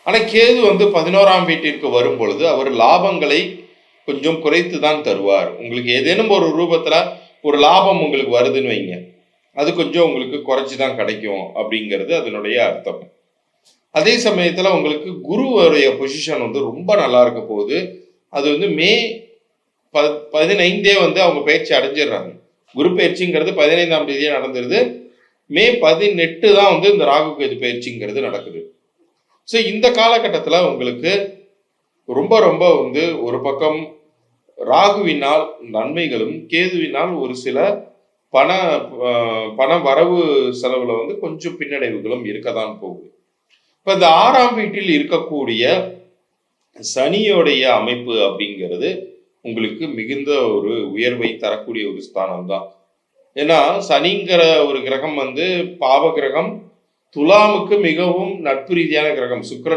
ஆனா கேது வந்து 11ஆம் வீட்டிற்கு வரும் பொழுது அவர் லாபங்களை கொஞ்சம் குறைத்து தான் தருவார். உங்களுக்கு ஏதேனும் ஒரு ரூபத்துல ஒரு லாபம் உங்களுக்கு வருதுன்னு வைங்க, அது கொஞ்சம் உங்களுக்கு குறைச்சி தான் கிடைக்கும் அப்படிங்கிறது அதனுடைய அர்த்தம். அதே சமயத்துல உங்களுக்கு குருவுடைய பொசிஷன் வந்து ரொம்ப நல்லா இருக்க போகுது. அது வந்து மே 15 வந்து அவங்க பயிற்சி அடைஞ்சிடுறாங்க. குரு பயிற்சிங்கிறது 15ஆம் தேதியே நடந்துருது. மே 18 தான் வந்து இந்த ராகு கேது பயிற்சிங்கிறது நடக்குது. ஸோ இந்த காலகட்டத்தில் உங்களுக்கு ரொம்ப ரொம்ப வந்து ஒரு பக்கம் ராகுவினால் நன்மைகளும் கேதுவினால் ஒரு சில பண பண வரவு செலவுல வந்து கொஞ்சம் பின்னடைவுகளும் இருக்கதான் போகுது. இப்போ இந்த 6ஆம் வீட்டில் இருக்கக்கூடிய சனியோடைய அமைப்பு அப்படிங்கிறது உங்களுக்கு மிகுந்த ஒரு உயர்வை தரக்கூடிய ஒரு ஸ்தானம் தான். ஏன்னா சனிங்கிற ஒரு கிரகம் வந்து பாவ கிரகம், துலாமுக்கு மிகவும் நட்பு ரீதியான கிரகம். சுக்கிரன்